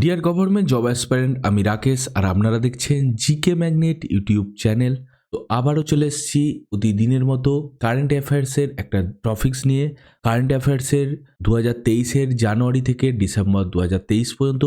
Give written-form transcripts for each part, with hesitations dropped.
Deer government job aspirant, আমি রাকেশ আর আপনারা দেখছেন জিকে ম্যাগনেট ইউটিউব চ্যানেল। তো আবারও চলে এসেছি প্রতিদিনের মতো কারেন্ট অ্যাফেয়ার্সের একটা টপিকস নিয়ে। কারেন্ট অ্যাফেয়ার্সের 2023-এর জানুয়ারি থেকে ডিসেম্বর 2023 পর্যন্ত।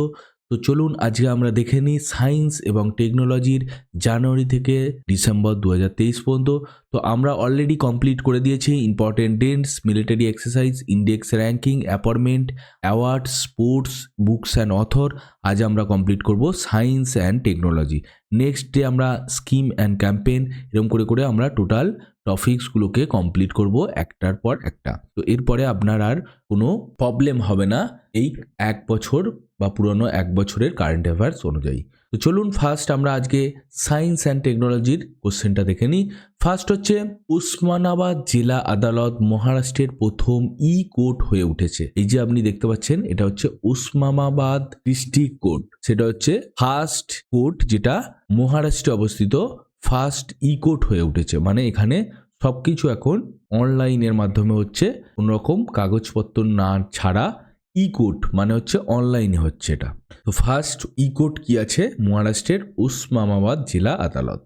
তো চলুন আজকে আমরা দেখে নিই সায়েন্স এবং টেকনোলজির জানুয়ারি থেকে ডিসেম্বর 2023 পর্যন্ত। তো আমরা অলরেডি কমপ্লিট করে দিয়েছি important dates, military exercise, index ranking, appointment, award, sports, books and author. আজ আমরা কমপ্লিট করব science and technology. Next day আমরা স্কিম অ্যান্ড ক্যাম্পেইন, এরকম করে করে আমরা টোটাল টপিকসগুলোকে কমপ্লিট করব একটার পর একটা। তো এরপরে আপনার আর কোনো প্রবলেম হবে না এই এক বছর বা পুরনো এক বছরের কারেন্ট অ্যাফেয়ার্স অনুযায়ী। তো চলুন ফার্স্ট আমরা আজকে সায়েন্স অ্যান্ড টেকনোলজির কোশ্চেনটা দেখে নিই। ফার্স্ট হচ্ছে, উসমানাবাদ জেলা আদালত মহারাষ্ট্রের প্রথম ই কোর্ট হয়ে উঠেছে। এই যে আপনি দেখতে পাচ্ছেন, এটা হচ্ছে উসমানাবাদ ডিস্ট্রিক্ট কোর্ট, সেটা হচ্ছে ফার্স্ট কোর্ট যেটা মহারাষ্ট্রে অবস্থিত, ফার্স্ট ই কোর্ট হয়ে উঠেছে। মানে এখানে সবকিছু এখন অনলাইনের মাধ্যমে হচ্ছে, কোনোরকম কাগজপত্র না ছাড়া ই কোর্ট মানে হচ্ছে অনলাইনে হচ্ছে এটা। তো ফার্স্ট ই কোর্ট কি আছে? মহারাষ্ট্রের উসমানাবাদ জেলা আদালত।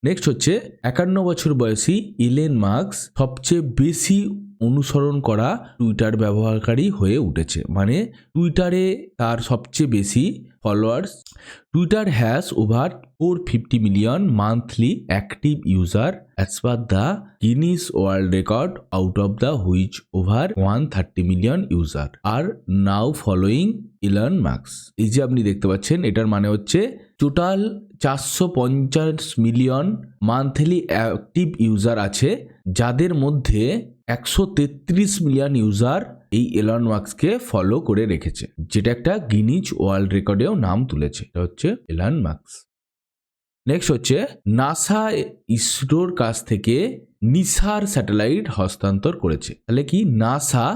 নেক্সট হচ্ছে, 51 বছর বয়সী ইলেন মাস্ক সবচেয়ে বেশি অনুসরণ করা টুইটার ব্যবহারকারী হয়ে উঠেছে। মানে টুইটারে তার সবচেয়ে বেশি followers. Twitter has over 450 million monthly active user as per the Guinness World Record, out of the which over 130 million user are now following Elon Musk. এই যে আপনি দেখতে পাচ্ছেন, এটার মানে হচ্ছে total 450 million monthly active user আছে, যাদের মধ্যে 133 মিলিয়ন ইউজার এই এলন মাস্ককে ফলো করে রেখেছে, যেটা একটা গিনিজ ওয়ার্ল্ড রেকর্ডেও নাম তুলেছে। এটা হচ্ছে এলন মাস্ক। নেক্সট হচ্ছে, নাসা ইসরোর কাছ থেকে নিসার স্যাটেলাইট হস্তান্তর করেছে। তাহলে কি নাসা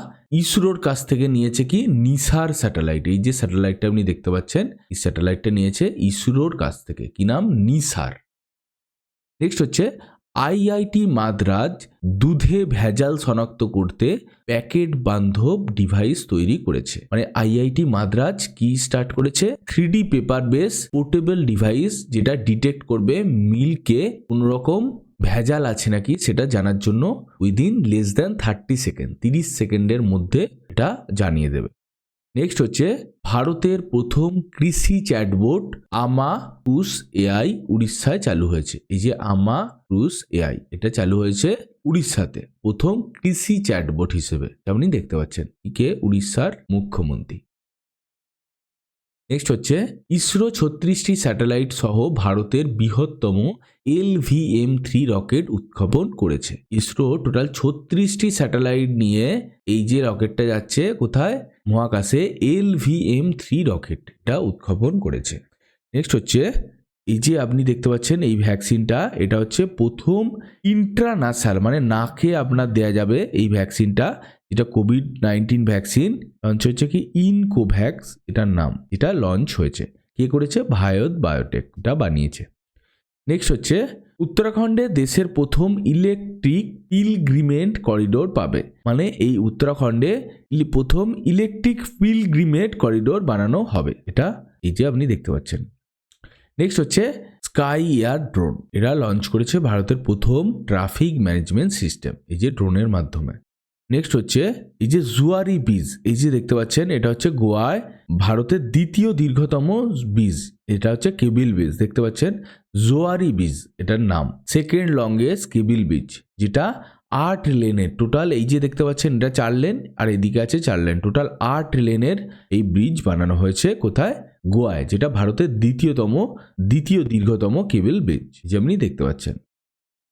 ইসরোর কাছ থেকে নিয়েছে কি নিসার স্যাটেলাইট। এই যে স্যাটেলাইটটা আপনি দেখতে পাচ্ছেন, এই স্যাটেলাইটটা নিয়েছে ইসরোর কাছ থেকে। কি নাম? নিসার। নেক্সট হচ্ছে, আইআইটি মাদ্রাজ দুধে ভেজাল শনাক্ত করতে প্যাকেট বান্ধব ডিভাইস তৈরি করেছে। মানে আইআইটি মাদ্রাজ কি স্টার্ট করেছে? 3D paper base portable device, যেটা ডিটেক্ট করবে মিল্কে কোনো রকম ভেজাল আছে নাকি সেটা জানার জন্য উইদিন লেস দ্যান 30 সেকেন্ড, 30 সেকেন্ডের মধ্যে এটা জানিয়ে দেবে। নেক্সট হচ্ছে, ভারতের প্রথম কৃষি চ্যাটবোট আমা ক্রুস এআই উড়িষ্যায় চালু হয়েছে। এই যে আমা ক্রুস এআই, এটা চালু হয়েছে উড়িষ্যাতে প্রথম কৃষি চ্যাটবোট হিসেবে, আপনি দেখতে পাচ্ছেন। কে? উড়িষ্যার মুখ্যমন্ত্রী। নেক্সট হচ্ছে, ইসরো 36টি স্যাটেলাইট সহ ভারতের বৃহত্তম LVM-3 রকেট উৎক্ষেপণ করেছে। ইসরো টোটাল 36টি স্যাটেলাইট নিয়ে এই যে রকেটটা যাচ্ছে কোথায়? মহাকাশে। LVM-3 রকেট এটা উৎক্ষেপণ করেছে। নেক্সট হচ্ছে, এই যে আপনি দেখতে পাচ্ছেন এই ভ্যাকসিনটা, এটা হচ্ছে প্রথম ইন্ট্রানাসাল মানে নাকে আপনার দেয়া যাবে এই ভ্যাকসিনটা, যেটা কোভিড-19 ভ্যাকসিন লঞ্চ হয়েছে কি ইনকোভ্যাক্স এটার নাম। এটা লঞ্চ হয়েছে, কে করেছে? ভারত বায়োটেক এটা বানিয়েছে। নেক্সট হচ্ছে, উত্তরাখণ্ডে দেশের প্রথম ইলেকট্রিক পিলগ্রিমেন্ট করিডোর পাবে। মানে এই উত্তরাখণ্ডে প্রথম ইলেকট্রিক পিলগ্রিমেন্ট করিডোর বানানো হবে। এটা এই যে আপনি দেখতে পাচ্ছেন। নেক্সট হচ্ছে, স্কাই এয়ার ড্রোন, এরা লঞ্চ করেছে ভারতের প্রথম ট্রাফিক ম্যানেজমেন্ট সিস্টেম, এই যে ড্রোনের মাধ্যমে। নেক্সট হচ্ছে, এই যে জুয়ারি ব্রিজ, এই যে দেখতে পাচ্ছেন, এটা হচ্ছে গোয়ায় ভারতের দ্বিতীয় দীর্ঘতম ব্রিজ, এটা হচ্ছে কেবিল ব্রিজ। দেখতে পাচ্ছেন জুয়ারি ব্রিজ এটার নাম, সেকেন্ড লংগেস্ট কেবিল ব্রিজ, যেটা 8 লেনের টোটাল। এই যে দেখতে পাচ্ছেন, এটা 4 লেন আর এদিকে আছে 4 লেন, টোটাল 8 লেনের এই ব্রিজ বানানো হয়েছে কোথায়? গোয়ায়, যেটা ভারতের দ্বিতীয় দীর্ঘতম কেবল ব্রিজ, যে আপনি দেখতে পাচ্ছেন।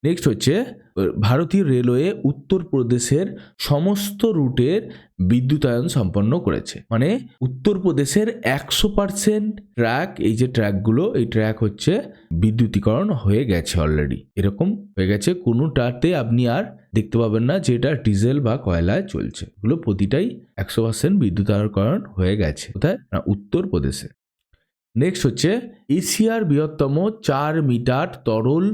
নেক্সট হচ্ছে, ভারতীয় রেলওয়ে উত্তরপ্রদেশের সমস্ত রুটের বিদ্যুতায়ন সম্পন্ন করেছে। মানে উত্তরপ্রদেশের 100% ট্র্যাক, এই যে ট্র্যাকগুলো, এই ট্র্যাক হচ্ছে বিদ্যুতীকরণ হয়ে গেছে অলরেডি। এরকম হয়ে গেছে, কোনোটাতে আপনি আর দেখতে পাবেন না যে এটা ডিজেল বা কয়লায় চলছে, এগুলো প্রতিটাই 100% বিদ্যুতায়নকরণ হয়ে গেছে। কোথায়? না, উত্তরপ্রদেশে। নেক্সট হচ্ছে, এশিয়ার বৃহত্তম 4 মিটার তরল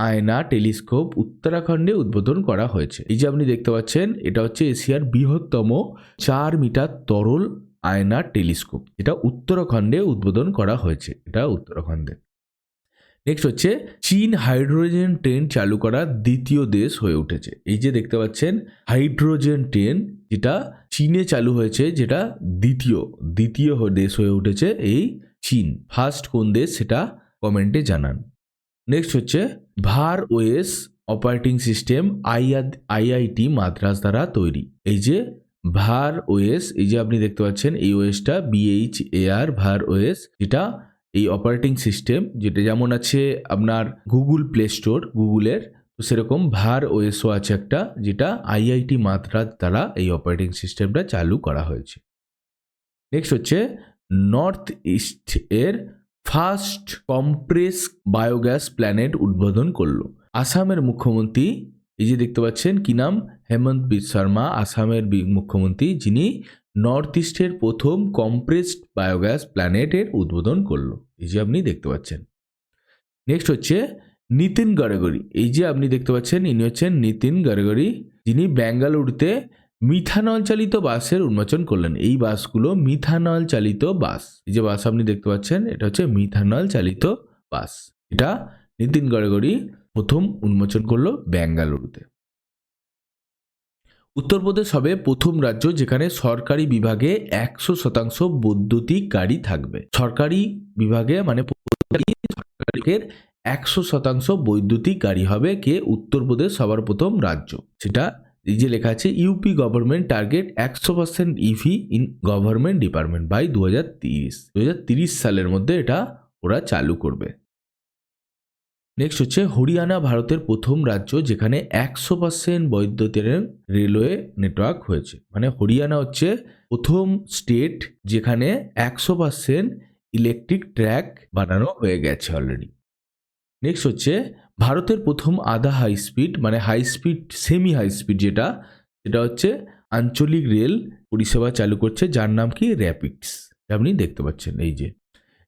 আয়না টেলিস্কোপ উত্তরাখণ্ডে উদ্বোধন করা হয়েছে। এই যে আপনি দেখতে পাচ্ছেন, এটা হচ্ছে এশিয়ার বৃহত্তম 4 মিটার তরল আয়নার টেলিস্কোপ, এটা উত্তরাখণ্ডে উদ্বোধন করা হয়েছে, এটা উত্তরাখণ্ডে। নেক্সট হচ্ছে চীন হাইড্রোজেন ট্রেন চালু করা দ্বিতীয় দেশ হয়ে উঠেছে। এই যে দেখতে পাচ্ছেন হাইড্রোজেন ট্রেন যেটা চীনে চালু হয়েছে, যেটা দ্বিতীয় দেশ হয়ে উঠেছে এই চীন। ফার্স্ট কোন দেশ সেটা কমেন্টে জানান। নেক্সট হচ্ছে ভার OS operating system IIT Madras দ্বারা তৈরি। এই যে ভার ওএস, এই যে আপনি দেখতে পাচ্ছেন এই ওএসটা BHAR ভার ওএস, যেটা এই অপারেটিং সিস্টেম যেটা যেমন আছে আপনার গুগল প্লে স্টোর গুগলের, তো সেরকম ভার ওএসও আছে একটা, যেটা আইআইটি মাদ্রাস দ্বারা এই অপারেটিং সিস্টেমটা চালু করা হয়েছে। নেক্সট হচ্ছে নর্থ ইস্ট এর ফার্স্ট কম্প্রেস বায়োগ্যাস প্ল্যানেট উদ্বোধন করলো আসামের মুখ্যমন্ত্রী। এই যে দেখতে পাচ্ছেন কি নাম, হেমন্ত বিশ্ব শর্মা, আসামের মুখ্যমন্ত্রী, যিনি নর্থ ইস্টের প্রথম কম্প্রেসড বায়োগ্যাস প্ল্যানেটের উদ্বোধন করলো। এই যে আপনি দেখতে পাচ্ছেন। নেক্সট হচ্ছে নীতিন গডকরি। এই যে আপনি দেখতে পাচ্ছেন ইনি হচ্ছেন নীতিন গডকরি, যিনি বেঙ্গালুরুতে মিথানল চালিত বাসের উন্মোচন করলেন। এই বাসগুলো মিথানল চালিত বাস, এই যে বাস আপনি দেখতে পাচ্ছেন এটা হচ্ছে মিথানল চালিত বাস, এটা নীতিন গডকরি প্রথম উন্মোচন করলো বেঙ্গালুরুতে। উত্তরপ্রদেশ হবে প্রথম রাজ্য যেখানে সরকারি বিভাগে 100% বৈদ্যুতিক গাড়ি থাকবে। সরকারি বিভাগে মানে সরকারের 100% বৈদ্যুতিক গাড়ি হবে কে? উত্তরপ্রদেশ সবার প্রথম রাজ্য। সেটা এই যে লেখা আছে UP government target 100% EV in government department by 2030 সালের মধ্যে এটা ওরা চালু করবে। নেক্সট হচ্ছে হরিয়ানা ভারতের প্রথম রাজ্য যেখানে 100% বৈদ্যুতিক রেলওয়ে নেটওয়ার্ক হয়েছে। মানে হরিয়ানা হচ্ছে প্রথম স্টেট যেখানে 100% ইলেকট্রিক ট্র্যাক বানানো হয়ে গেছে অলরেডি। নেক্সট হচ্ছে ভারতের প্রথম আধা হাই স্পিড মানে high speed semi high speed যেটা হচ্ছে আঞ্চলিক রেল পরিষেবা চালু করছে, যার নাম কি র্যাপিডস, আপনি দেখতে পাচ্ছেন এই যে।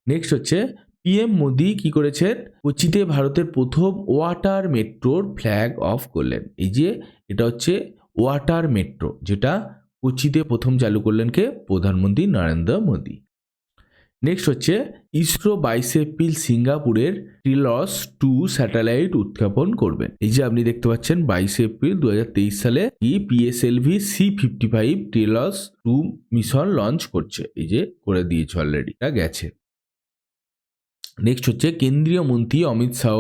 নেক্সট হচ্ছে পিএম মোদি কি করেছেন? কোচিতে ভারতের প্রথম ওয়াটার মেট্রোর ফ্ল্যাগ অফ করলেন। এই যে এটা হচ্ছে ওয়াটার মেট্রো, যেটা কোচিতে প্রথম চালু করলেন কে? প্রধানমন্ত্রী নরেন্দ্র মোদী। নেক্সট হচ্ছে ইসরো 22 এপ্রিল সিঙ্গাপুরের টিলস 2 স্যাটেলাইট উৎক্ষেপণ করবেন। এই যে আপনি দেখতে পাচ্ছেন 22 এপ্রিল 2023 সালে কি PSLV C55 টিলস 2 মিশন লঞ্চ করছে। এই যে করে দিয়েছে অলরেডি, এটা গেছে। নেক্সট হচ্ছে কেন্দ্রীয় মন্ত্রী অমিত শাহ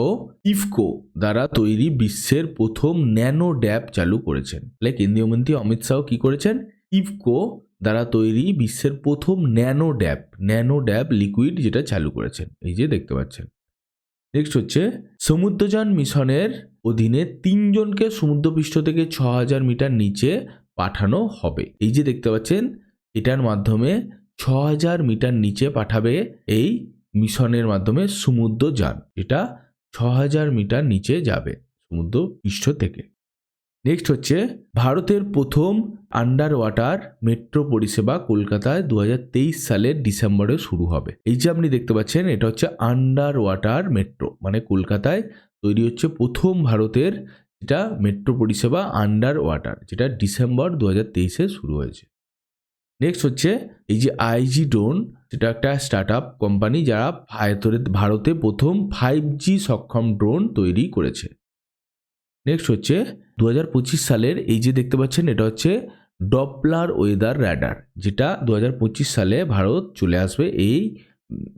ইফকো দ্বারা তৈরি বিশ্বের প্রথম ন্যানো ড্যাব চালু করেছেন। তাহলে কেন্দ্রীয় মন্ত্রী অমিত শাহ কি করেছেন? ইফকো দ্বারা তৈরি বিশ্বের প্রথম ন্যানো ড্যাব লিকুইড যেটা চালু করেছেন, এই যে দেখতে পাচ্ছেন। নেক্সট হচ্ছে সমুদ্রযান মিশনের অধীনে 3 জনকে সমুদ্রপৃষ্ঠ থেকে 6000 মিটার নিচে পাঠানো হবে। এই যে দেখতে পাচ্ছেন এটার মাধ্যমে 6000 মিটার নিচে পাঠাবে এই মিশনের মাধ্যমে সমুদ্রযান, এটা 6000 মিটার নিচে যাবে সমুদ্র পৃষ্ঠ থেকে। নেক্সট হচ্ছে ভারতের প্রথম আন্ডার ওয়াটার মেট্রো পরিষেবা কলকাতায় 2023 সালের ডিসেম্বরে শুরু হবে। এই যে আপনি দেখতে পাচ্ছেন এটা হচ্ছে আন্ডার ওয়াটার মেট্রো, মানে কলকাতায় তৈরি হচ্ছে প্রথম ভারতের যেটা মেট্রো পরিষেবা আন্ডার ওয়াটার, যেটা ডিসেম্বর 2023-এ শুরু হয়েছে। নেক্সট হচ্ছে এই যে আইজি ড্রোন, যেটা একটা স্টার্ট আপ কোম্পানি যারা ভারতে প্রথম 5G সক্ষম ড্রোন তৈরি করেছে। নেক্সট হচ্ছে 2025 সালের এই যে দেখতে পাচ্ছেন এটা হচ্ছে ডপলার ওয়েদার র্যাডার, যেটা 2025 সালে ভারত চলে আসবে। এই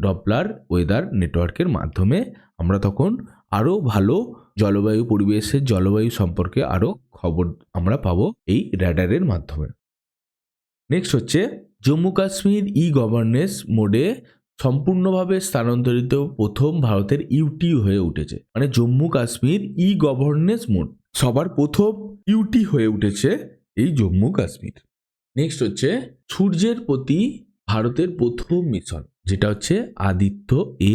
ডপলার ওয়েদার নেটওয়ার্কের মাধ্যমে আমরা তখন আরও ভালো জলবায়ু সম্পর্কে আরও খবর আমরা পাবো এই র্যাডারের মাধ্যমে। নেক্সট হচ্ছে জম্মু কাশ্মীর গভর্নেন্স মোডে সম্পূর্ণভাবে স্থানান্তরিত প্রথম ভারতের ইউটি হয়ে উঠেছে। মানে জম্মু কাশ্মীর গভর্নেন্স মোড সবার প্রথম ইউটি হয়ে উঠেছে এই জম্মু কাশ্মীর। নেক্সট হচ্ছে সূর্যের প্রতি ভারতের প্রথম মিশন, যেটা হচ্ছে আদিত্য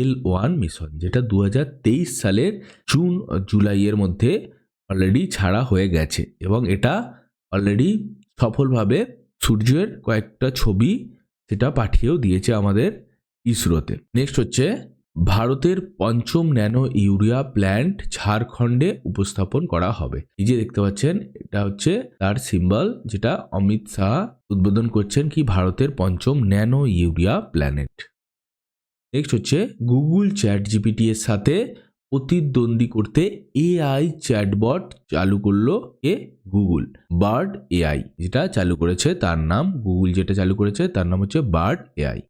L1 মিশন, যেটা 2023 সালের জুলাইয়ের মধ্যে অলরেডি ছাড়া হয়ে গেছে এবং এটা অলরেডি সফলভাবে সূর্যের কয়েকটা ছবি সেটা পাঠিয়েও দিয়েছে আমাদের ইসরোতে। নেক্সট হচ্ছে ভারতের পঞ্চম ন্যানো ইউরিয়া প্ল্যান্ট ঝাড়খণ্ডে উপস্থাপন করা হবে। এই যে দেখতে পাচ্ছেন, এটা হচ্ছে তার সিম্বল, যেটা অমিত শাহ উদ্বোধন করছেন কি ভারতের পঞ্চম ন্যানো ইউরিয়া প্ল্যানেট। নেক্সট হচ্ছে গুগল চ্যাট জিপিটি এর সাথে প্রতিদ্বন্দ্বী করতে এআই চ্যাটবট চালু করলো গুগল। বার্ড এআই যেটা চালু করেছে তার নাম, গুগল যেটা চালু করেছে তার নাম হচ্ছে বার্ড এআই।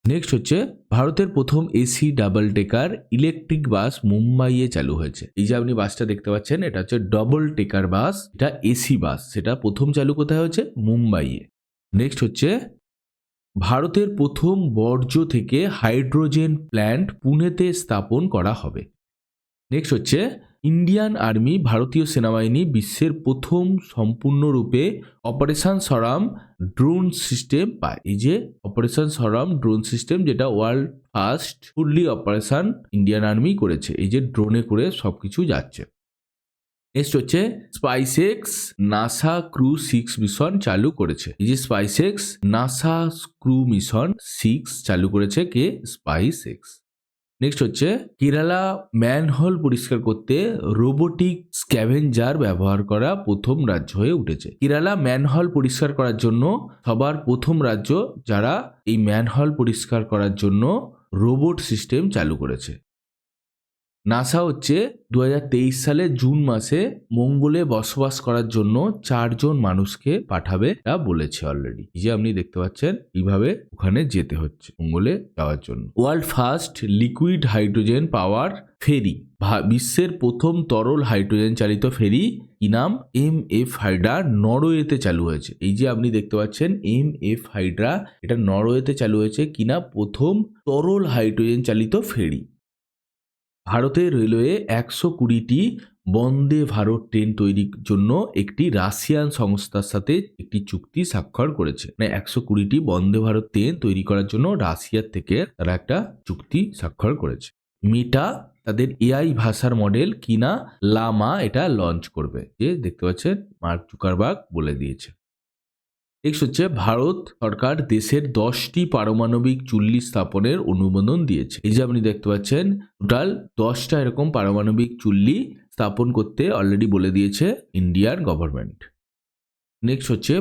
নেক্সট হচ্ছে ভারতের প্রথম এসি ডাবল টেকার ইলেকট্রিক বাস মুম্বাইয়ে চালু হয়েছে। এই যে আপনি বাসটা দেখতে পাচ্ছেন, এটা হচ্ছে ডবল টেকার বাস, এটা এসি বাস, সেটা প্রথম চালু কোথায় হয়েছে? মুম্বাইয়ে। নেক্সট হচ্ছে ভারতের প্রথম বর্জ্য থেকে হাইড্রোজেন প্ল্যান্ট পুনেতে স্থাপন করা হবে। নেক্সট হচ্ছে ইন্ডিয়ান আর্মি, ভারতীয় সেনাবাহিনী বিশ্বের প্রথম সম্পূর্ণরূপে অপারেশন সরাম ড্রোন সিস্টেম পায়। এই যে অপারেশন সরাম ড্রোন সিস্টেম, যেটা world first fully operation Indian army করেছে। এই যে ড্রোনে করে সবকিছু যাচ্ছে। নেক্সট হচ্ছে স্পাইসএক্স নাসা ক্রু 6 মিশন চালু করেছে। এই যে স্পাইসএক্স নাসা ক্রু মিশন 6 চালু করেছে কে? স্পাইসএক্স। নেক্সট হচ্ছে কেরালা ম্যানহোল পরিষ্কার করতে রোবোটিক স্ক্যাভেঞ্জার ব্যবহার করা প্রথম রাজ্য হয়ে উঠেছে। কেরালা ম্যানহোল পরিষ্কার করার জন্য সবার প্রথম রাজ্য যারা এই ম্যানহোল পরিষ্কার করার জন্য রোবট সিস্টেম চালু করেছে। নাসা হচ্ছে 2023 সালে জুন মাসে মঙ্গলে বসবাস করার জন্য 4 জন মানুষকে পাঠাবে, তা বলেছে অলরেডি। এই যে আপনি দেখতে পাচ্ছেন কিভাবে ওখানে যেতে হচ্ছে মঙ্গলে যাওয়ার জন্য। ওয়ার্ল্ড ফার্স্ট লিকুইড হাইড্রোজেন পাওয়ার ফেরি, বিশ্বের প্রথম তরল হাইড্রোজেন চালিত ফেরি কি নাম? MF হাইড্রা, নরওয়েতে চালু হয়েছে। এই যে আপনি দেখতে পাচ্ছেন MF হাইড্রা, এটা নরওয়েতে চালু হয়েছে কিনা প্রথম তরল হাইড্রোজেন চালিত ফেরি। ভারতের রেলওয়ে 120টি বন্দে ভারত ট্রেন তৈরির জন্য একটি রাশিয়ান সংস্থার সাথে একটি চুক্তি স্বাক্ষর করেছে। মানে 120টি বন্দে ভারত ট্রেন তৈরি করার জন্য রাশিয়ার থেকে তারা একটা চুক্তি স্বাক্ষর করেছে। মেটা তাদের এআই ভাষার মডেল কিনা লামা এটা লঞ্চ করবে, যে দেখতে পাচ্ছেন মার্ক জুকারবার্গ বলে দিয়েছে। নেক্সট হচ্ছে ভারত সরকার দেশের 10টি পারমাণবিক চুল্লি স্থাপনের অনুমোদন দিয়েছে। এই যে আপনি দেখতে পাচ্ছেন টোটাল 10টা এরকম পারমাণবিক চুল্লি স্থাপন করতে অলরেডি বলে দিয়েছে ইন্ডিয়ান গভর্নমেন্ট। নেক্সট হচ্ছে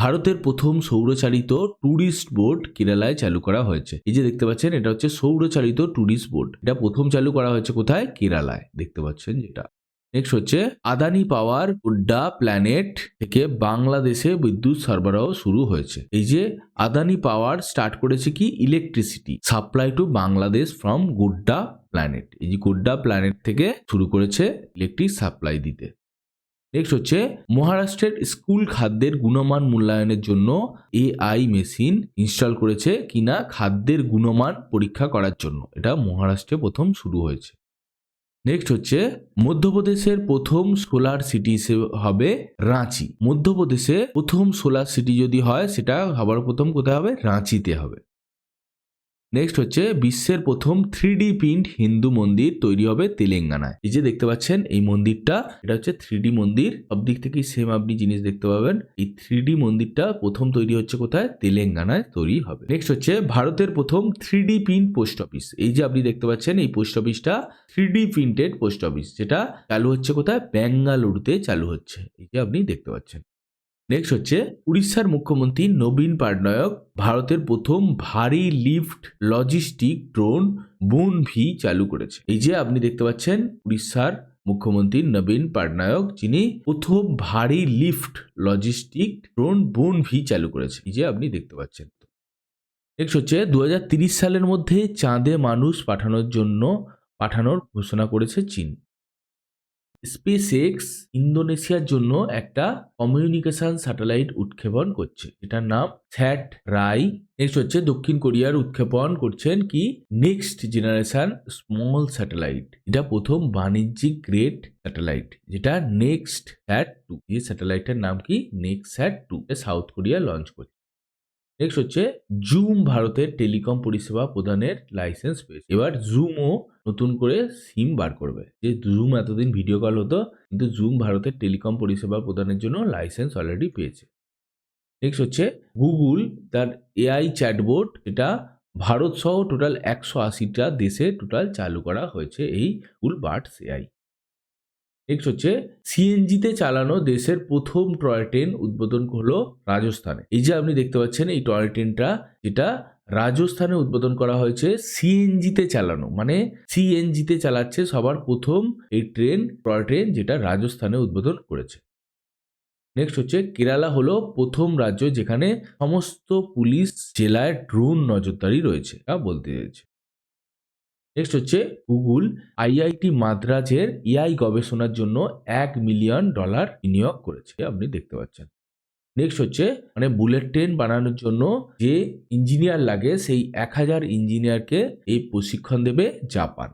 ভারতের প্রথম সৌরচালিত ট্যুরিস্ট বোট কেরালায় চালু করা হয়েছে। এই যে দেখতে পাচ্ছেন এটা হচ্ছে সৌরচালিত ট্যুরিস্ট বোট, এটা প্রথম চালু করা হয়েছে কোথায়? কেরালায়, দেখতে পাচ্ছেন যেটা। নেক্সট হচ্ছে আদানি পাওয়ার গুড্ডা প্ল্যানেট থেকে বাংলাদেশে বিদ্যুৎ সরবরাহ শুরু হয়েছে। এই যে আদানি পাওয়ার স্টার্ট করেছে কি electricity supply to Bangladesh from Godda plant. এই যে গুড্ডা প্ল্যানেট থেকে শুরু করেছে ইলেকট্রিক সাপ্লাই দিতে। নেক্সট হচ্ছে মহারাষ্ট্রের স্কুল খাদ্যের গুণমান মূল্যায়নের জন্য AI মেশিন ইনস্টল করেছে কিনা খাদ্যের গুণমান পরীক্ষা করার জন্য, এটা মহারাষ্ট্রে প্রথম শুরু হয়েছে। নেক্সট হচ্ছে মধ্যপ্রদেশের প্রথম সোলার সিটি হবে রাঁচি। মধ্যপ্রদেশে প্রথম সোলার সিটি যদি হয় সেটা সবার প্রথম কোথায় হবে? রাঁচিতে হবে। নেক্সট হচ্ছে বিশ্বের প্রথম 3D প্রিন্ট হিন্দু মন্দির তৈরি হবে তেলেঙ্গানায়। এই যে দেখতে পাচ্ছেন এই মন্দিরটা, এটা হচ্ছে 3D মন্দির, সব দিক থেকেই সেম আপনি জিনিস দেখতে পাবেন। এই 3D মন্দিরটা প্রথম তৈরি হচ্ছে কোথায়? তেলেঙ্গানায় তৈরি হবে। নেক্সট হচ্ছে ভারতের প্রথম 3D প্রিন্ট পোস্ট অফিস। এই যে আপনি দেখতে পাচ্ছেন এই পোস্ট অফিসটা 3D প্রিন্টেড পোস্ট অফিস, যেটা চালু হচ্ছে কোথায়? বেঙ্গালুরুতে চালু হচ্ছে। এই যে আপনি দেখতে পাচ্ছেন। নেক্সট হচ্ছে উড়িষ্যার মুখ্যমন্ত্রী নবীন পটনায়ক ভারতের প্রথম ভারী লিফট লজিস্টিক ড্রোন বুন ভি চালু করেছে। এই যে আপনি দেখতে পাচ্ছেন উড়িষ্যার মুখ্যমন্ত্রী নবীন পটনায়ক, যিনি প্রথম ভারী লিফট লজিস্টিক ড্রোন বুন ভি চালু করেছে। এই যে আপনি দেখতে পাচ্ছেন। নেক্সট হচ্ছে 2030 সালের মধ্যে চাঁদে মানুষ পাঠানোর ঘোষণা করেছে চীন। স্পেসএক্স ইন্দোনেশিয়ার জন্য একটা কমিউনিকেশন স্যাটেলাইট উৎক্ষেপণ করছে, এটার নাম স্যাট রাই। নেক্সট হচ্ছে দক্ষিণ কোরিয়ার উৎক্ষেপণ করছেন কি নেক্সট জেনারেশন স্মল স্যাটেলাইট, এটা প্রথম বাণিজ্যিক গ্রেড স্যাটেলাইট, যেটা নেক্সট স্যাট 2। এই স্যাটেলাইটের নাম কি? নেক্সট স্যাট 2, সাউথ কোরিয়া লঞ্চ করছে। নেক্সট হচ্ছে জুম ভারতের টেলিকম পরিষেবা প্রদানের লাইসেন্স পেয়েছে। এবার জুমও নতুন করে সিম বার করবে। যে জুম এতদিন ভিডিও কল হতো, কিন্তু জুম ভারতের টেলিকম পরিষেবা প্রদানের জন্য লাইসেন্স অলরেডি পেয়েছে। নেক্সট হচ্ছে গুগল তার AI চ্যাটবোট, এটা ভারত সহ টোটাল 180টা দেশে টোটাল চালু করা হয়েছে এই গুগল বার্ডস এআই। নেক্সট হচ্ছে সিএনজিতে চালানো দেশের প্রথম টয় ট্রেন উদ্বোধন হলো রাজস্থানে। এই যে আপনি দেখতে পাচ্ছেন এই টয় ট্রেনটা, যেটা রাজস্থানে উদ্বোধন করা হয়েছে সিএনজিতে চালানো, মানে সিএনজিতে চালাচ্ছে সবার প্রথম এই টয় ট্রেন, যেটা রাজস্থানে উদ্বোধন করেছে। নেক্সট হচ্ছে কেরালা হলো প্রথম রাজ্য যেখানে সমস্ত পুলিশ জেলায় ড্রোন নজরদারি রয়েছে, তা বলতে চাইছে। নেক্সট হচ্ছে গুগল আইআইটি মাদ্রাজের এআই গবেষণার জন্য $1 মিলিয়ন বিনিয়োগ করেছে, আপনি দেখতে পাচ্ছেন। নেক্সট হচ্ছে মানে বুলেট ট্রেন বানানোর জন্য যে ইঞ্জিনিয়ার লাগে সেই 1000 ইঞ্জিনিয়ারকে এই প্রশিক্ষণ দেবে জাপান।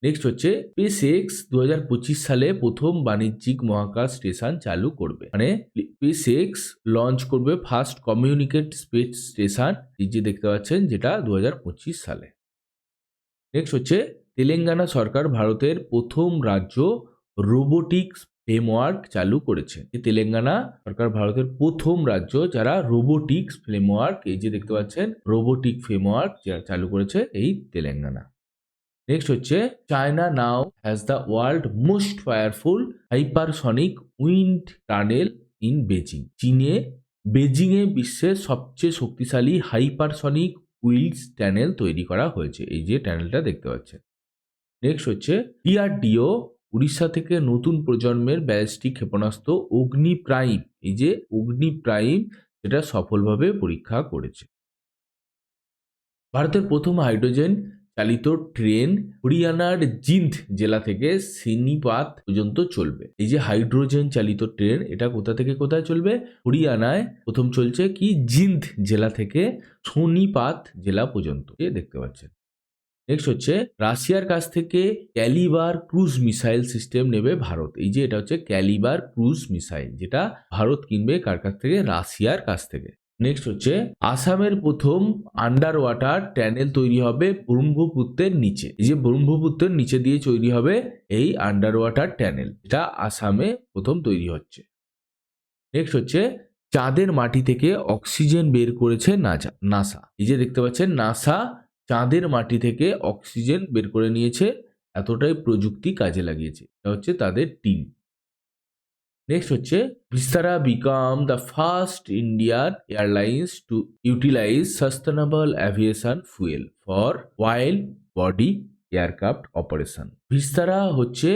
নেক্সট হচ্ছে স্পেসএক্স 2025 সালে প্রথম বাণিজ্যিক মহাকাশ স্টেশন চালু করবে, মানে স্পেসএক্স লঞ্চ করবে ফার্স্ট কমিউনিকেট স্পেস স্টেশন, এই যে দেখতে পাচ্ছেন, যেটা 2025 সালে। নেক্সট হচ্ছে তেলেঙ্গানা সরকার ভারতের প্রথম রাজ্য রোবোটিক্স ফ্রেমওয়ার্ক চালু করেছে। তেলেঙ্গানা সরকার ভারতের প্রথম রাজ্য যারা রোবোটিক্স ফ্রেমওয়ার্ক, এই যে দেখতে পাচ্ছেন রোবোটিক ফ্রেমওয়ার্ক চালু করেছে এই তেলেঙ্গানা। নেক্সট হচ্ছে China now has the world most powerful hypersonic wind tunnel in Beijing. বেজিংয়ে বিশ্বের সবচেয়ে শক্তিশালী হাইপারসনিক উইন্ড টানেল তৈরি করা হয়েছে, এই যে টানেলটা দেখতে পাচ্ছেন। নেক্সট হচ্ছে ডিআরডিও উড়িষ্যা থেকে নতুন প্রজন্মের ব্যালিস্টিক ক্ষেপণাস্ত্র অগ্নি প্রাইম, এই যে অগ্নি প্রাইম, সেটা সফলভাবে পরীক্ষা করেছে। ভারতের প্রথম হাইড্রোজেন চালিত ট্রেন হরিয়ানার জিন্দ জেলা থেকে সোনিপত পর্যন্ত চলবে। এই যে হাইড্রোজেন চালিত ট্রেন, এটা কোথা থেকে কোথায় চলবে? হরিয়ানায় প্রথম চলছে কি জিন্দ জেলা থেকে সোনিপত জেলা পর্যন্ত, দেখতে পাচ্ছেন। নেক্সট হচ্ছে রাশিয়ার কাছ থেকে ক্যালিবার ক্রুজ মিসাইল সিস্টেম নেবে ভারত। এই যে এটা হচ্ছে ক্যালিবার ক্রুজ মিসাইল, যেটা ভারত কিনবে কার কাছ থেকে? রাশিয়ার কাছ থেকে। নেক্সট হচ্ছে আসামের প্রথম আন্ডার ওয়াটার টানেল তৈরি হবে ব্রহ্মপুত্রের নিচে। এই যে ব্রহ্মপুত্রের নিচে দিয়ে তৈরি হবে এই আন্ডার ওয়াটার টানেল, এটা আসামে প্রথম তৈরি হচ্ছে। নেক্সট হচ্ছে চাঁদের মাটি থেকে অক্সিজেন বের করেছে নাসা। এই যে দেখতে পাচ্ছেন নাসা চাঁদের মাটি থেকে অক্সিজেন বের করে নিয়েছে, এতটাই প্রযুক্তি কাজে লাগিয়েছে, এটা হচ্ছে তাদের টিম। নেক্সট হচ্ছে Vistara become the first Indian airlines to utilise sustainable aviation fuel for wide body aircraft operation. Vistara হচ্ছে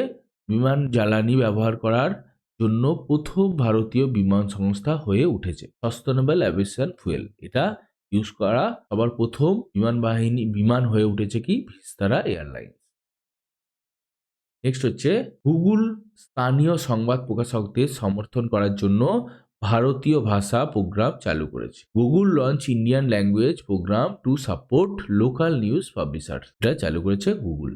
বিমান জ্বালানি ব্যবহার করার জন্য প্রথম ভারতীয় বিমান সংস্থা হয়ে উঠেছে। সাস্টেনেবল অ্যাভিয়েশন ফুয়েল এটা ইউজ করা সবার প্রথম বিমান হয়ে উঠেছে কি? ভিস্তারা এয়ারলাইন্স। নেক্সট হচ্ছে গুগল স্থানীয় সংবাদ প্রকাশকদের সমর্থন করার জন্য ভারতীয় ভাষা প্রোগ্রাম চালু করেছে। Google launch Indian language programme to support local news publishers, এটা চালু করেছে গুগল।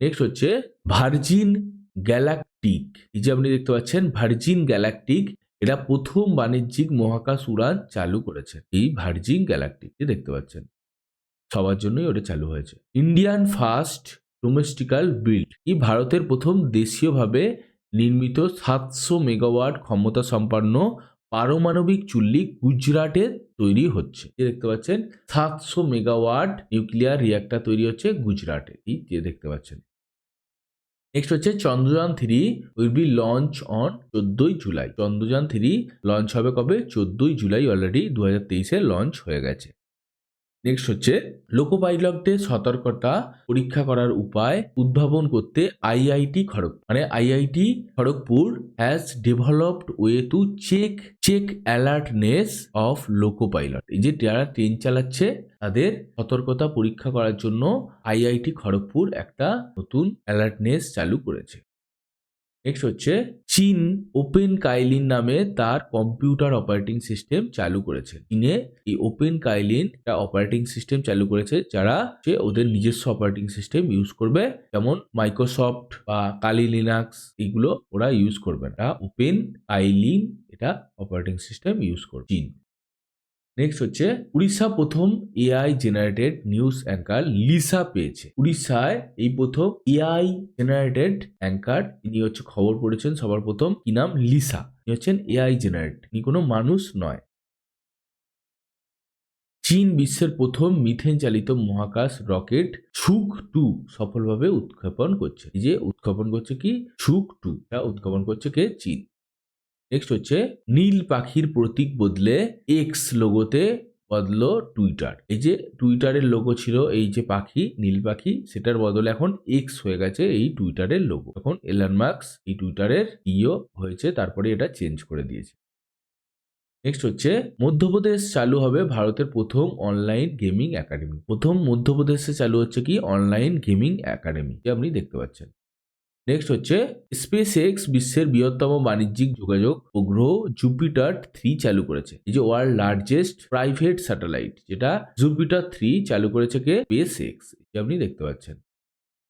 নেক্সট হচ্ছে ভার্জিন গ্যালাকটিক, এই যে আপনি দেখতে পাচ্ছেন ভার্জিন গ্যালাকটিক, এটা প্রথম বাণিজ্যিক মহাকাশ উড়ান চালু করেছে এই ভার্জিন গ্যালাকটিক, দেখতে পাচ্ছেন সবার জন্যই ওটা চালু হয়েছে। ইন্ডিয়ান ফার্স্ট ডোমেস্টিক্যাল বিল্ড, এই ভারতের প্রথম দেশীয়ভাবে নির্মিত 700 মেগাওয়াট ক্ষমতা সম্পন্ন পারমাণবিক চুল্লি গুজরাটে তৈরি হচ্ছে, দেখতে পাচ্ছেন 700 মেগাওয়াট নিউক্লিয়ার রিঅ্যাক্টর তৈরি হচ্ছে গুজরাটে, এই যে দেখতে পাচ্ছেন। নেক্সট হচ্ছে Chandrayaan 3 will be launch on 14ই জুলাই। চন্দ্রযান 3 লঞ্চ হবে কবে? 14ই জুলাই, অলরেডি 2023-এ লঞ্চ হয়ে গেছে। নেক্সট হচ্ছে লোকো পাইলটদের সতর্কতা পরীক্ষা করার উপায় উদ্ভাবন করতে IIT Kharagpur has developed way to check alertness of loco pilot. এই যে যারা ট্রেন চালাচ্ছে তাদের সতর্কতা পরীক্ষা করার জন্য আইআইটি খড়গপুর একটা নতুন অ্যালার্টনেস চালু করেছে। নেক্সট হচ্ছে চীন ওপেন কাইলিন নামে তার কম্পিউটার অপারেটিং সিস্টেম চালু করেছে। চীনে এই ওপেন কাইলিন অপারেটিং সিস্টেম চালু করেছে, যারা ওদের নিজস্ব অপারেটিং সিস্টেম ইউজ করবে, যেমন মাইক্রোসফট বা কালি লিনাক্স, এগুলো ওরা ইউজ করবে না। ওপেন কাইলিন এটা অপারেটিং সিস্টেম ইউজ করবে চীন। নেক্সট হচ্ছে উড়িষ্যা প্রথম AI generated news anchor Lisa পেয়েছে। উড়িষ্যায় এই প্রথম এআই জেনারেটেড অ্যাঙ্কার, ইনি হচ্ছে খবর পড়েছেন সবার প্রথম, কি নাম? লিসা। ইনি হচ্ছেন এআই জেনারেট, ইনি কোনো মানুষ নয়। চীন বিশ্বের প্রথম মিথেন চালিত মহাকাশ রকেট ছুক-2 সফলভাবে উৎক্ষেপণ করছে। এই যে উৎক্ষেপণ করছে কি ছুক-2, টা উৎক্ষেপণ করছে কে? চীন। নেক্সট হচ্ছে নীল পাখির প্রতীক বদলে এক্স লোগোতে বদলো টুইটার। এই যে টুইটারের লোগো ছিল এই যে পাখি, নীল পাখি, সেটার বদলে এখন এক্স হয়ে গেছে এই টুইটারের লোগো। এখন এলন মাস্ক এই টুইটারের ইও হয়েছে, তারপরে এটা চেঞ্জ করে দিয়েছে। নেক্সট হচ্ছে মধ্যপ্রদেশ চালু হবে ভারতের প্রথম অনলাইন গেমিং একাডেমি। প্রথম মধ্যপ্রদেশে চালু হচ্ছে কি অনলাইন গেমিং একাডেমি, যে আপনি দেখতে পাচ্ছেন। নেক্সট হচ্ছে স্পেস এক্স বিশ্বের বৃহত্তম বাণিজ্যিক যোগাযোগ উপগ্রহ জুপিটার-3 চালু করেছে। এই যে ওয়ার্ল্ড লার্জেস্ট প্রাইভেট স্যাটেলাইট যেটা জুপিটার-3 চালু করেছে কে? স্পেস এক্স, যে আপনি দেখতে পাচ্ছেন।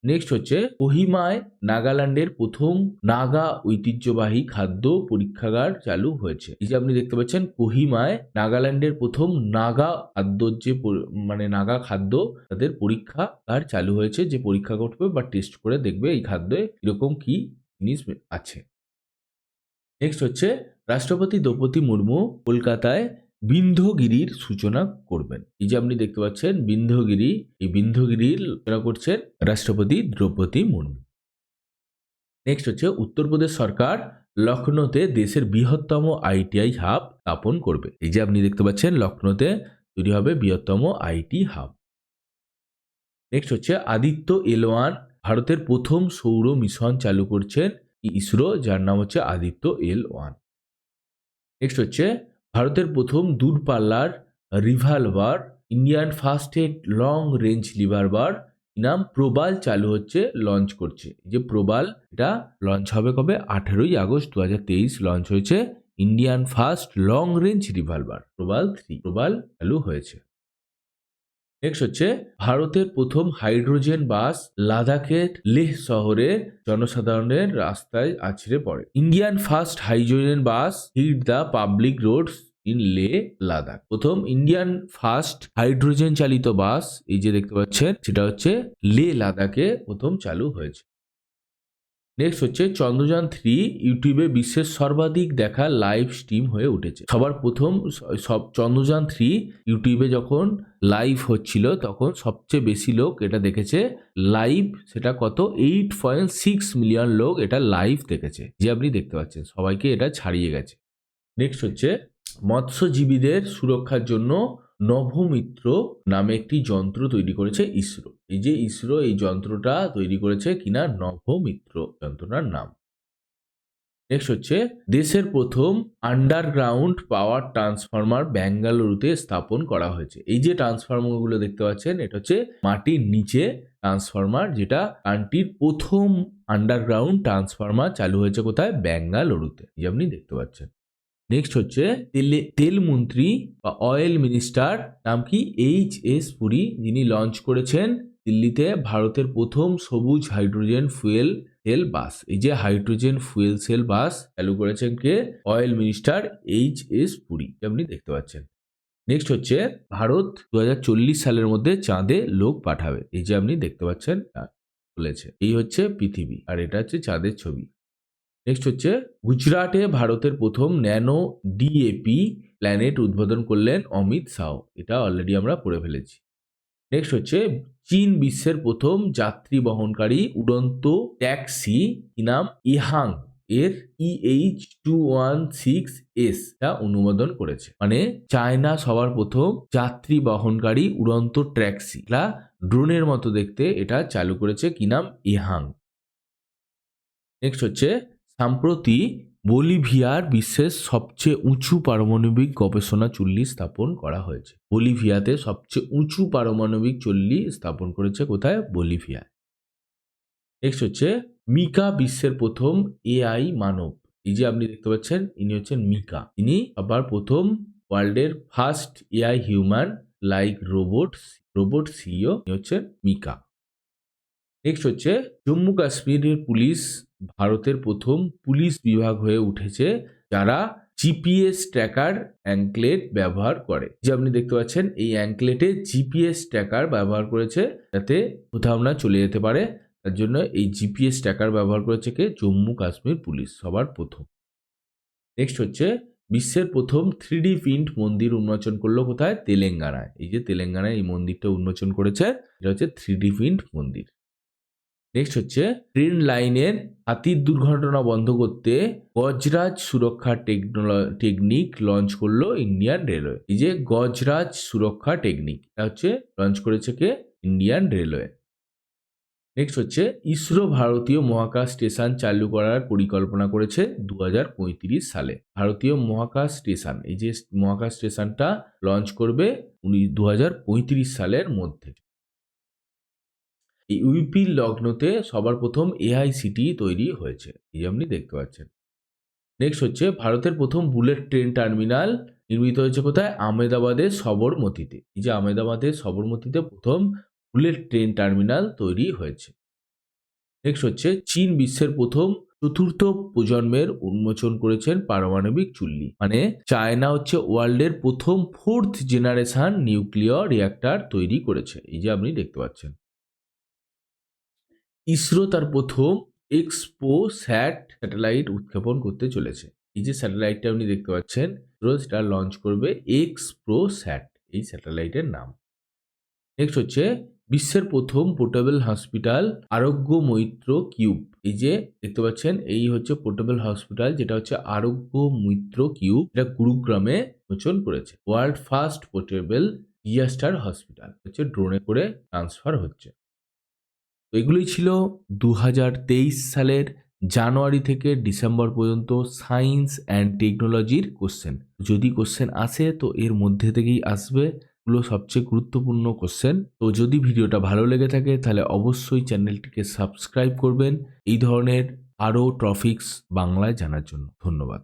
নেক্সট হচ্ছে কোহিমায় নাগাল্যান্ডের প্রথম নাগা ঐতিহ্যবাহী খাদ্য পরীক্ষাগার চালু হয়েছে। এই যে আপনি দেখতে পাচ্ছেন কোহিমায় নাগাল্যান্ডের প্রথম নাগা খাদ্যর যে মানে নাগা খাদ্য তাদের পরীক্ষাগার চালু হয়েছে, যে পরীক্ষা করবে বা টেস্ট করে দেখবে এই খাদ্যে এরকম কি জিনিস আছে। নেক্সট হচ্ছে রাষ্ট্রপতি দ্রৌপদী মুর্মু কলকাতায় বিন্ধ্যগিরির সূচনা করবেন। এই যে আপনি দেখতে পাচ্ছেন বিন্ধ্যগিরি, এই বিন্ধ্যগিরির সূচনা করছেন রাষ্ট্রপতি দ্রৌপদী মুর্মু। নেক্সট হচ্ছে উত্তরপ্রদেশ সরকার লখনৌতে দেশের বৃহত্তম আইটিআই হাব স্থাপন করবে। এই যে আপনি দেখতে পাচ্ছেন লখনৌতে তৈরি হবে বৃহত্তম আইটি হাব। নেক্সট হচ্ছে আদিত্য এল1 ভারতের প্রথম সৌর মিশন চালু করছেন ইসরো, যার নাম হচ্ছে আদিত্য এল1। নেক্সট হচ্ছে ভারতের প্রথম দূরপাল্লার revolver Indian fastest long range revolver নাম প্রবাল চালু হচ্ছে, লঞ্চ করছে। যে প্রবাল এটা লঞ্চ হবে কবে? 18ই আগস্ট 2023 লঞ্চ হয়েছে Indian fast long range revolver Prabal, Prabal চালু হয়েছে। নেক্সট হচ্ছে ভারতের প্রথম হাইড্রোজেন বাস লাদাখের লেহ শহরে জনসাধারণের রাস্তায় আছড়ে পড়ে। Indian first hydrogen bus hit the public roads in Leh Ladakh. প্রথম ইন্ডিয়ান ফার্স্ট হাইড্রোজেন চালিত বাস এই যে দেখতে পাচ্ছেন সেটা হচ্ছে লে লাদাখে প্রথম চালু হয়েছে। নেক্সট হচ্ছে চন্দ্রযান-3 ইউটিউবে বিশ্বের সর্বাধিক দেখা লাইভ স্ট্রিম হয়ে উঠেছে। সবার প্রথম সব চন্দ্রযান-3 ইউটিউবে যখন লাইভ হচ্ছিল তখন সবচেয়ে বেশি লোক এটা দেখেছে লাইভ, সেটা কত? 8.6 মিলিয়ন লোক এটা লাইভ দেখেছে, যে আপনি দেখতে পাচ্ছেন সবাইকে এটা ছাড়িয়ে গেছে। নেক্সট হচ্ছে মৎস্যজীবীদের সুরক্ষার জন্য নভোমিত্র নামে একটি যন্ত্র তৈরি করেছে ইসরো। এই যে ইসরো এই যন্ত্রটা তৈরি করেছে কিনা নভোমিত্র যন্ত্রটার নাম। নেক্সট হচ্ছে দেশের প্রথম আন্ডারগ্রাউন্ড পাওয়ার ট্রান্সফরমার বেঙ্গালুরুতে স্থাপন করা হয়েছে। এই যে ট্রান্সফরমারগুলো দেখতে পাচ্ছেন এটা হচ্ছে মাটির নিচে ট্রান্সফরমার, যেটা কান্ট্রির প্রথম আন্ডারগ্রাউন্ড ট্রান্সফরমার চালু হয়েছে কোথায়? বেঙ্গালুরুতে, যে আপনি দেখতে পাচ্ছেন। নেক্সট হচ্ছে তেল মন্ত্রী বা অয়েল মিনিস্টার নাম কি? এইচ.এস. পুরী, যিনি লঞ্চ করেছেন দিল্লিতে ভারতের প্রথম সবুজ হাইড্রোজেন ফুয়েল সেল বাস। এই যে হাইড্রোজেন ফুয়েল সেল বাস চালু করেছেন কে? Oil minister H S. পুরী, আপনি দেখতে পাচ্ছেন। নেক্সট হচ্ছে ভারত 2040 সালের মধ্যে চাঁদে লোক পাঠাবে। এই যে আপনি দেখতে পাচ্ছেন বলেছে। এই হচ্ছে পৃথিবী আর এটা হচ্ছে চাঁদের ছবি। নেক্সট হচ্ছে গুজরাটে ভারতের প্রথম ন্যানো ডিএপি প্ল্যানেট উদ্বোধন করলেন অমিত শাহ। এটা অলরেডি আমরা পড়ে ফেলেছি। নেক্সট হচ্ছে চীন বিশ্বের প্রথম যাত্রী বহনকারী উড়ন্ত ট্যাক্সি কি নাম? ইহাং এর EH216S টা অনুমোদন করেছে। মানে চায়না সবার প্রথম যাত্রী বহনকারী উড়ন্ত ট্যাক্সি, এটা ড্রোনের মতো দেখতে, এটা চালু করেছে কি নাম? ইহাং। নেক্সট হচ্ছে সম্প্রতি বলিভিয়ার বিশ্বের সবচেয়ে উঁচু পারমাণবিক গবেষণা চুল্লি স্থাপন করা হয়েছে। বলিভিয়াতে সবচেয়ে উঁচু পারমাণবিক চুল্লি স্থাপন করেছে কোথায়? বলিভিয়া। নেক্সট হচ্ছে মিকা বিশ্বের প্রথম এআই মানব। এই যে আপনি দেখতে পাচ্ছেন ইনি হচ্ছেন মিকা, ইনি আবার প্রথম ওয়ার্ল্ডের first AI human like robot CEO হচ্ছেন মিকা। নেক্সট হচ্ছে জম্মু কাশ্মীরের পুলিশ ভারতের প্রথম পুলিশ বিভাগ হয়ে উঠেছে যারা জিপিএস ট্র্যাকার অ্যাঙ্কলেট ব্যবহার করে। যে আপনি দেখতে পাচ্ছেন এই অ্যাঙ্কলেটে জিপিএস ট্র্যাকার ব্যবহার করেছে যাতে কোথাও না চলে যেতে পারে, তার জন্য এই জিপিএস ট্র্যাকার ব্যবহার করেছে কে? জম্মু কাশ্মীর পুলিশ সবার প্রথম। নেক্সট হচ্ছে বিশ্বের প্রথম 3D প্রিন্ট মন্দির উন্মোচন করলো কোথায়? তেলেঙ্গানায়। এই যে তেলেঙ্গানায় এই মন্দিরটা উন্মোচন করেছে, এটা হচ্ছে 3D প্রিন্ট মন্দির। নেক্সট হচ্ছে ট্রেন লাইনের হাতির দুর্ঘটনা বন্ধ করতে গজরাজ সুরক্ষা টেকনিক লঞ্চ করলো ইন্ডিয়ান রেলওয়ে। এই যে গজরাজ সুরক্ষা টেকনিক, এটা হচ্ছে লঞ্চ করেছে কে? Indian railway. নেক্সট হচ্ছে ইসরো ভারতীয় মহাকাশ স্টেশন চালু করার পরিকল্পনা করেছে 2035 সালে। ভারতীয় মহাকাশ স্টেশন, এই যে মহাকাশ স্টেশনটা লঞ্চ করবে 2035 সালের মধ্যে। এই ইউপি লগ্নতে সবার প্রথম এআইসিটি তৈরি হয়েছে, এই আপনি দেখতে পাচ্ছেন। নেক্সট হচ্ছে ভারতের প্রথম বুলেট ট্রেন টার্মিনাল নির্মিত হয়েছে কোথায়? আহমেদাবাদের সবরমতীতে। এই যে আহমেদাবাদের সবরমতীতে প্রথম বুলেট ট্রেন টার্মিনাল তৈরি হয়েছে। নেক্সট হচ্ছে চীন বিশ্বের প্রথম চতুর্থ প্রজন্মের উন্মোচন করেছেন পারমাণবিক চুল্লি। মানে চায়না হচ্ছে ওয়ার্ল্ডের প্রথম 4th জেনারেশন নিউক্লিয়ার রিঅ্যাক্টর তৈরি করেছে, এই যে আপনি দেখতে পাচ্ছেন। ইসরো তার প্রথম এক্সপো স্যাটেলাইট উৎক্ষেপণ করতে চলেছে। এই যে স্যাটেলাইটটা আপনি দেখতে পাচ্ছেন, ইসরো সেটা লঞ্চ করবে এক্সপ্রো স্যাট, এই স্যাটেলাইটের নাম। নেক্সট হচ্ছে বিশ্বের প্রথম পোর্টেবল হসপিটাল আরোগ্য মৈত্র কিউব। এই যে দেখতে পাচ্ছেন, এই হচ্ছে পোর্টেবল হসপিটাল, যেটা হচ্ছে আরোগ্য মৈত্র কিউব, এটা গুরুগ্রামে উন্মোচন করেছে। World first portable disaster hospital, হচ্ছে ড্রোনে করে ট্রান্সফার হচ্ছে। তো এগুলোই ছিল 2023 সালের জানুয়ারি থেকে ডিসেম্বর পর্যন্ত সায়েন্স অ্যান্ড টেকনোলজির কোশ্চেন। যদি কোশ্চেন আসে তো এর মধ্যে থেকেই আসবে, এগুলো সবচেয়ে গুরুত্বপূর্ণ কোশ্চেন। তো যদি ভিডিওটা ভালো লেগে থাকে তাহলে অবশ্যই চ্যানেলটিকে সাবস্ক্রাইব করবেন এই ধরনের আরও টপিকস বাংলায় জানার জন্য। ধন্যবাদ।